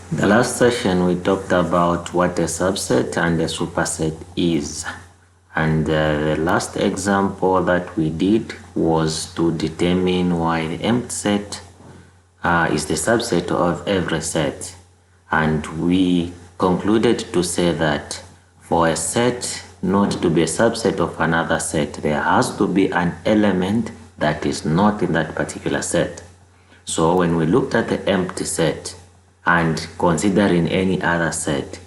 The last session we talked about what a subset and a superset is, and the last example that we did was to determine why the empty set is the subset of every set, and we concluded to say that for a set not to be a subset of another set, there has to be an element that is not in that particular set. So when we looked at the empty set and considering any other set,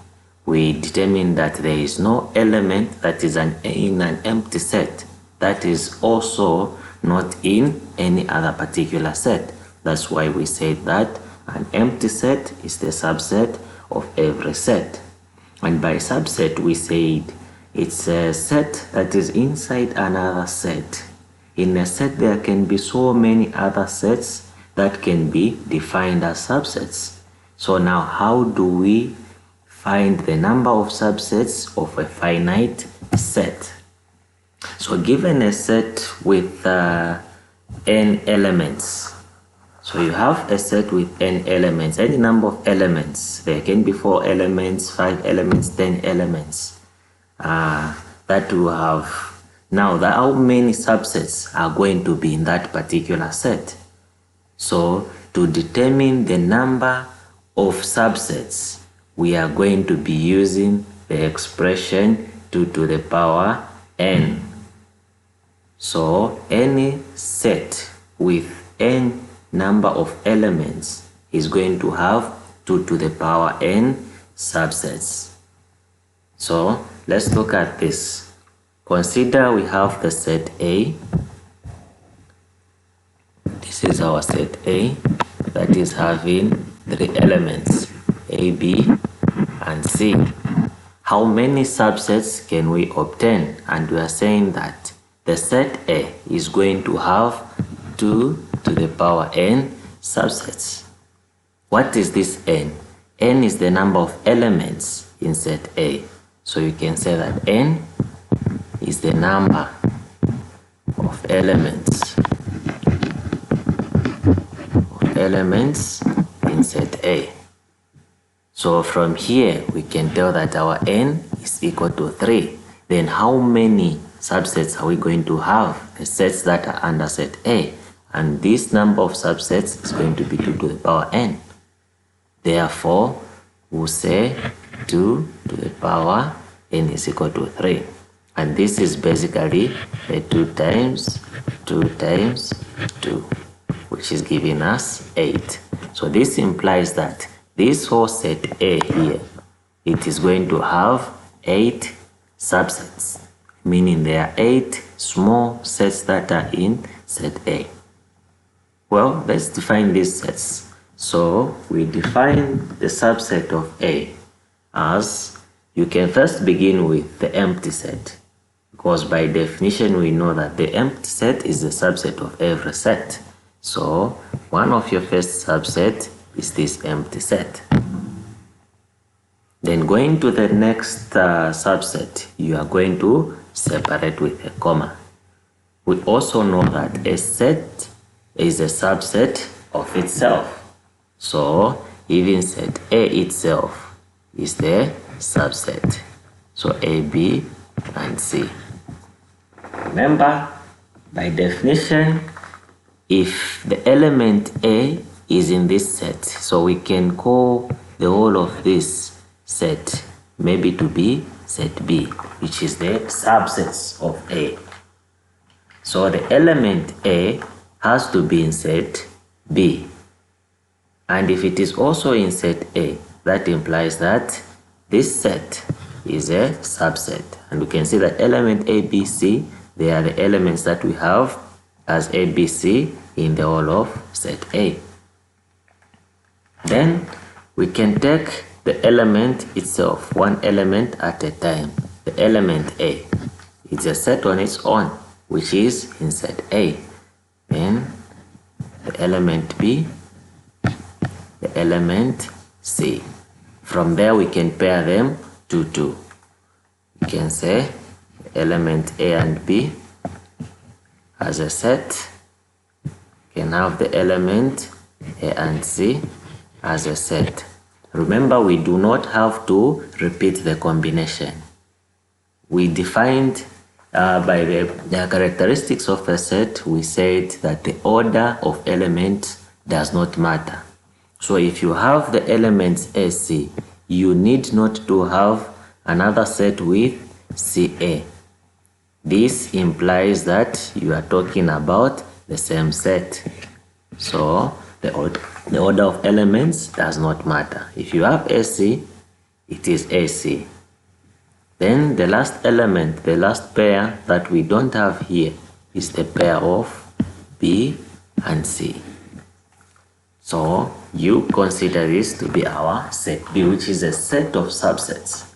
we determined that there is no element that is in an empty set that is also not in any other particular set. That's why we said that an empty set is the subset of every set. And by subset, we said it's a set that is inside another set. In a set, there can be so many other sets that can be defined as subsets. So now, how do we find the number of subsets of a finite set? So given a set with n elements, so you have a set with n elements, any number of elements. There can be 4 elements, 5 elements, 10 elements that you have. Now, how many subsets are going to be in that particular set? So to determine the number of subsets, we are going to be using the expression 2 to the power n. So any set with n number of elements is going to have 2 to the power n subsets. So let's look at this. Consider we have the set A. This is our set A that is having 3 elements, A, B, and C. How many subsets can we obtain? And we are saying that the set A is going to have 2 to the power n subsets. What is this n? N is the number of elements in set A. So you can say that n is the number of elements in set A. So from here we can tell that our n is equal to 3. Then how many subsets are we going to have? The sets that are under set A. And this number of subsets is going to be 2 to the power n. Therefore, we'll say 2 to the power n is equal to 3. And this is basically the 2 times 2 times 2, which is giving us 8. So this implies that this whole set A here, it is going to have 8 subsets, meaning there are 8 small sets that are in set A. Well, let's define these sets. So we define the subset of A as, you can first begin with the empty set, because by definition we know that the empty set is the subset of every set. So one of your first subset is this empty set. Then going to the next subset, you are going to separate with a comma. We also know that a set is a subset of itself. So even set A itself is the subset. So A, B, and C. Remember, by definition, if the element A is in this set, so we can call the whole of this set maybe to be set B, which is the subsets of A. So the element A has to be in set B. And if it is also in set A, that implies that this set is a subset. And we can see that element A, B, C, they are the elements that we have as A, B, C in the whole of set A. Then we can take the element itself, one element at a time. The element A, it's a set on its own, which is in set A. Then the element B, the element C. From there we can pair them 2, 2. We can say element A and B as a set. We can have the element A and C as a set. Remember, we do not have to repeat the combination. We defined by the characteristics of a set, we said that the order of elements does not matter. So if you have the elements AC, you need not to have another set with CA. This implies that you are talking about the same set. So the order of elements does not matter. If you have AC, it is AC. Then the last element, the last pair that we don't have here is the pair of B and C. So you consider this to be our set B, which is a set of subsets.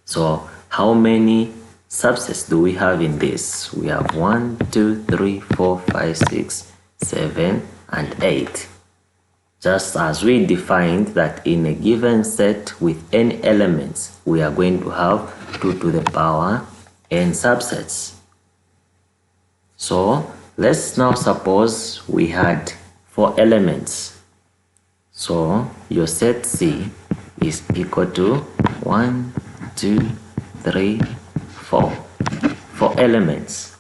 So how many subsets do we have in this? We have 1, 2, 3, 4, 5, 6, 7, and 8. Just as we defined that in a given set with n elements, we are going to have 2 to the power n subsets. So let's now suppose we had 4 elements. So your set C is equal to 1, 2, 3, 4. 4 elements.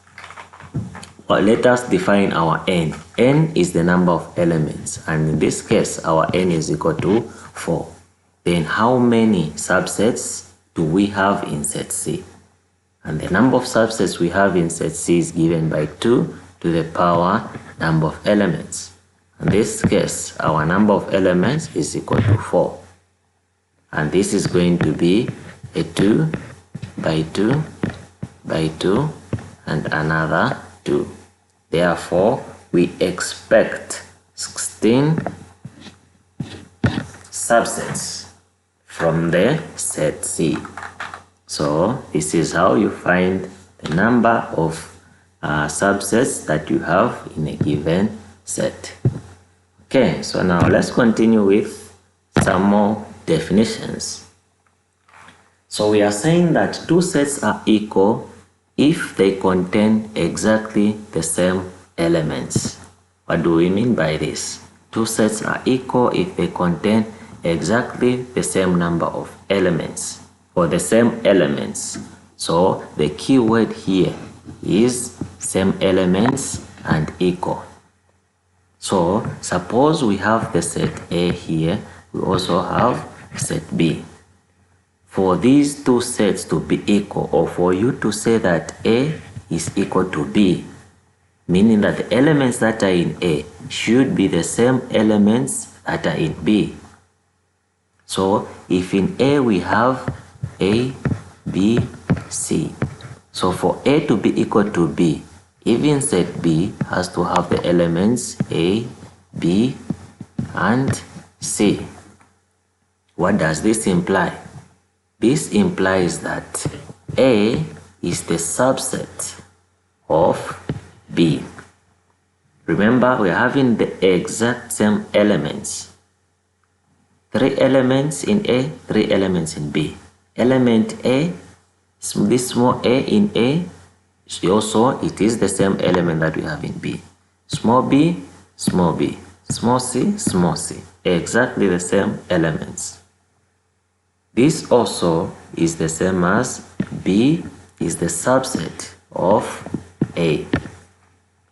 Well, let us define our n. N is the number of elements, and in this case, our n is equal to 4. Then how many subsets do we have in set C? And the number of subsets we have in set C is given by 2 to the power number of elements. In this case, our number of elements is equal to 4. And this is going to be a 2 by 2 by 2 and another 2. Therefore, we expect 16 subsets from the set C. So this is how you find the number of subsets that you have in a given set. Okay, so now let's continue with some more definitions. So we are saying that two sets are equal if they contain exactly the same elements. What do we mean by this? Two sets are equal if they contain exactly the same number of elements or the same elements. So the key word here is same elements and equal. So suppose we have the set A here, we also have set B. For these two sets to be equal, or for you to say that A is equal to B, meaning that the elements that are in A should be the same elements that are in B. So if in A we have A, B, C, so for A to be equal to B, even set B has to have the elements A, B, and C. What does this imply? This implies that A is the subset of B. Remember, we are having the exact same elements. 3 elements in A, 3 elements in B. Element A, this small a in A, also it is the same element that we have in B. Small b, small b. Small c, small c. Exactly the same elements. This also is the same as B is the subset of A.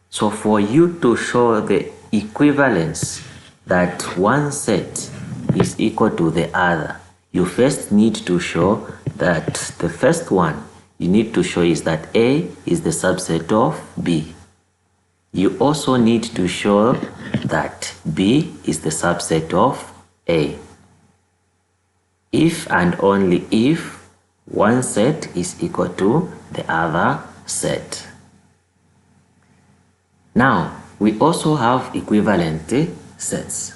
So for you to show the equivalence that one set is equal to the other, you first need to show that the first one you need to show is that A is the subset of B. You also need to show that B is the subset of A. If and only if one set is equal to the other set. Now, we also have equivalent sets.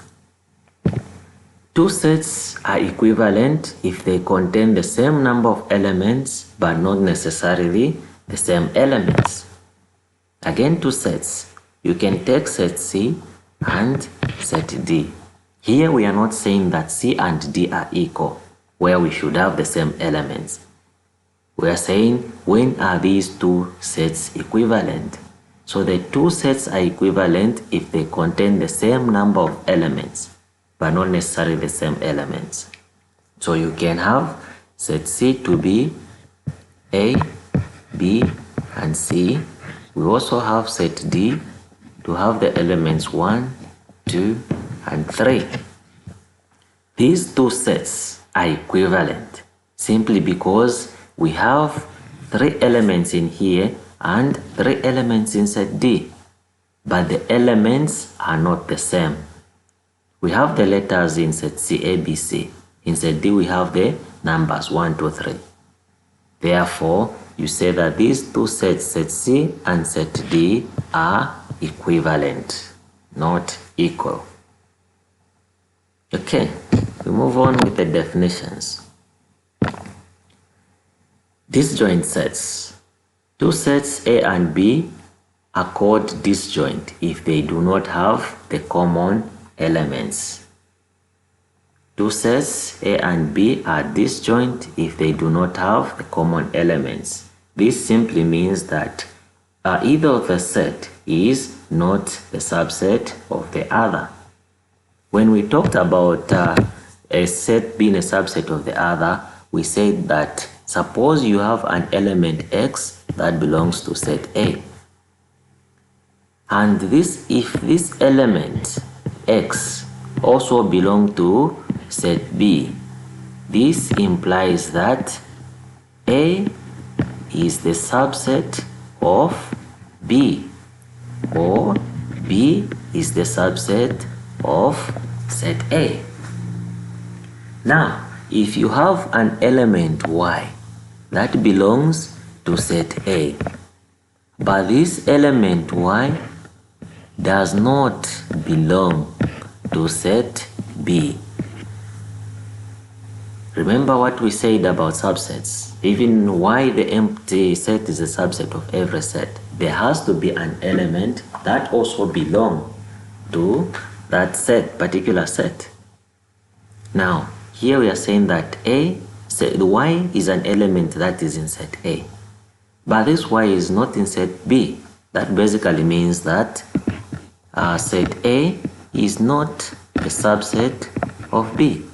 Two sets are equivalent if they contain the same number of elements but not necessarily the same elements. Again, two sets. You can take set C and set D. Here we are not saying that C and D are equal, where we should have the same elements. We are saying when are these two sets equivalent? So the two sets are equivalent if they contain the same number of elements, but not necessarily the same elements. So you can have set C to be A, B, and C. We also have set D to have the elements 1, 2, and 3. These two sets are equivalent simply because we have 3 elements in here and 3 elements in set D, but the elements are not the same. We have the letters in set C, A, B, C. In set D, we have the numbers 1, 2, 3. Therefore, you say that these two sets, set C and set D, are equivalent, not equal. Okay, we move on with the definitions. Disjoint sets. Two sets A and B are called disjoint if they do not have the common elements. Two sets A and B are disjoint if they do not have the common elements. This simply means that either of the set is not the subset of the other. When we talked about a set being a subset of the other, we said that suppose you have an element X that belongs to set A. And if this element X also belongs to set B, this implies that A is the subset of B, or B is the subset of set A. Now, if you have an element Y that belongs to set A, but this element Y does not belong to set B. Remember what we said about subsets. Even Y, the empty set, is a subset of every set. There has to be an element that also belongs to that set, particular set. Now, here we are saying that Y is an element that is in set A, but this Y is not in set B. That basically means that set A is not a subset of B,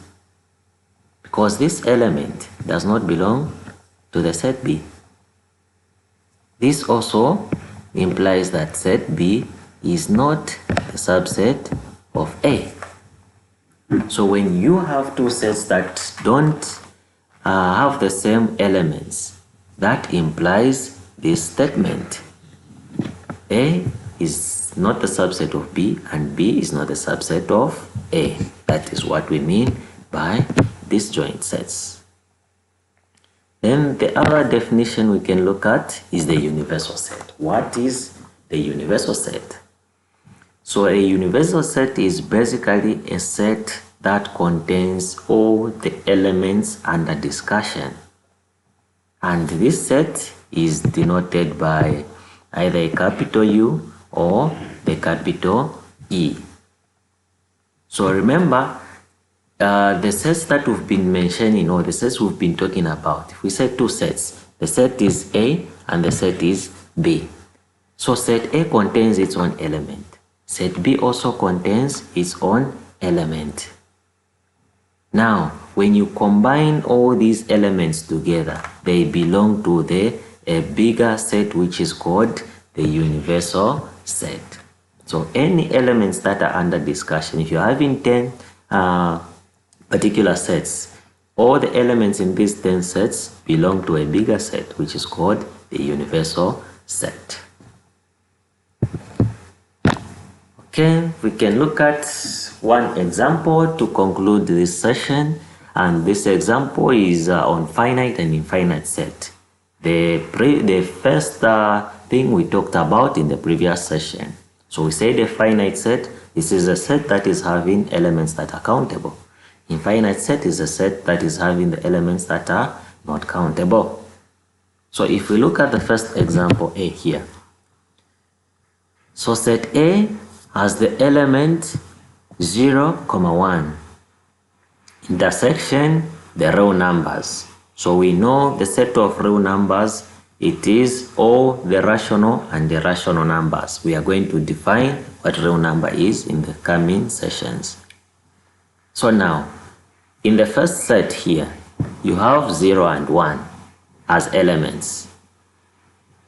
because this element does not belong to the set B. This also implies that set B is not a subset of A. So when you have two sets that don't have the same elements, that implies this statement: A is not a subset of B and B is not a subset of A. That is what we mean by disjoint sets. Then the other definition we can look at is the universal set. What is the universal set? So a universal set is basically a set that contains all the elements under discussion. And this set is denoted by either a capital U or the capital E. So remember, the sets that we've been mentioning, or the sets we've been talking about, if we say two sets, the set is A and the set is B. So set A contains its own element. Set B also contains its own element. Now, when you combine all these elements together, they belong to a bigger set which is called the universal set. So any elements that are under discussion, if you're having 10 particular sets, all the elements in these 10 sets belong to a bigger set which is called the universal set. Okay, we can look at one example to conclude this session, and this example is on finite and infinite set. The first thing we talked about in the previous session. So we say the finite set, this is a set that is having elements that are countable. Infinite set is a set that is having the elements that are not countable. So if we look at the first example A here. So set A has the element 0, 1. Intersection the real numbers. So we know the set of real numbers, it is all the rational and irrational numbers. We are going to define what real number is in the coming sessions. So now, in the first set here, you have 0 and 1 as elements.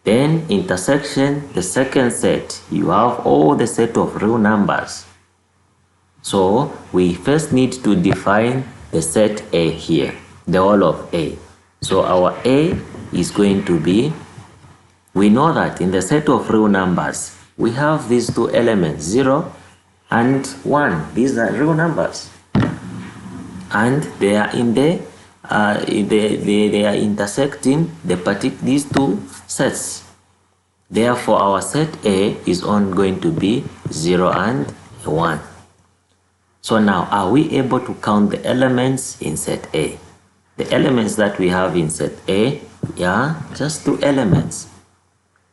Then intersection, the second set, you have all the set of real numbers. So we first need to define the set A here, the whole of A. So our A is going to be, we know that in the set of real numbers, we have these two elements, 0 and 1. These are real numbers. And they are in the they are intersecting these two sets. Therefore, our set A is going to be 0 and 1. So now, are we able to count the elements in set A? The elements that we have in set A are just two elements.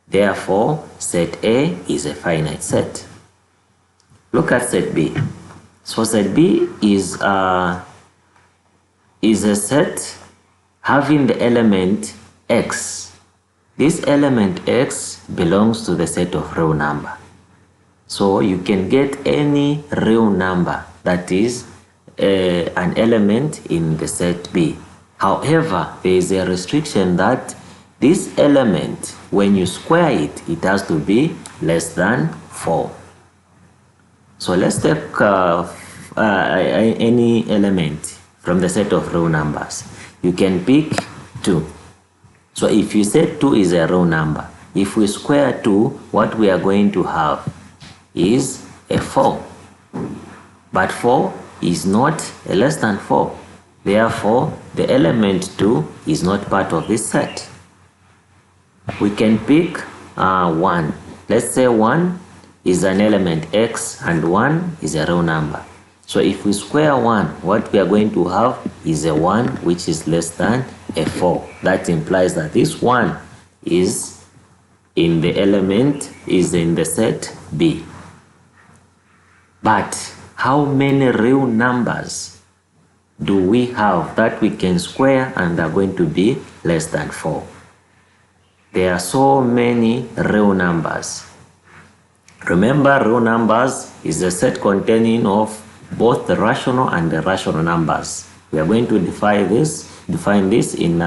Therefore, set A is a finite set. Look at set B. So set B is a set having the element X. This element X belongs to the set of real number. So you can get any real number that is an element in the set B. However, there is a restriction that this element, when you square it, it has to be less than 4. So let's take any element from the set of real numbers. You can pick 2. So if you say 2 is a real number, if we square 2, what we are going to have is a 4. But 4 is not less than 4. Therefore, the element 2 is not part of this set. We can pick 1. Let's say 1 is an element X and 1 is a real number. So if we square 1, what we are going to have is a 1 which is less than a 4. That implies that this 1 is in the element, is in the set B. But how many real numbers do we have that we can square and are going to be less than 4? There are so many real numbers. Remember, real numbers is a set containing of both the rational and irrational numbers. We are going to define this in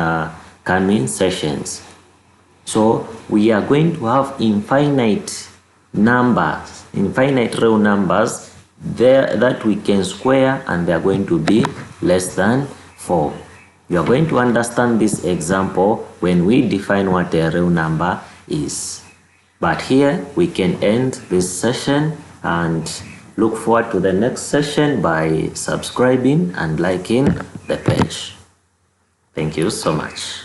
coming sessions. So we are going to have infinite numbers, infinite real numbers there that we can square, and they are going to be less than 4. You are going to understand this example when we define what a real number is. But here we can end this session and look forward to the next session by subscribing and liking the page. Thank you so much.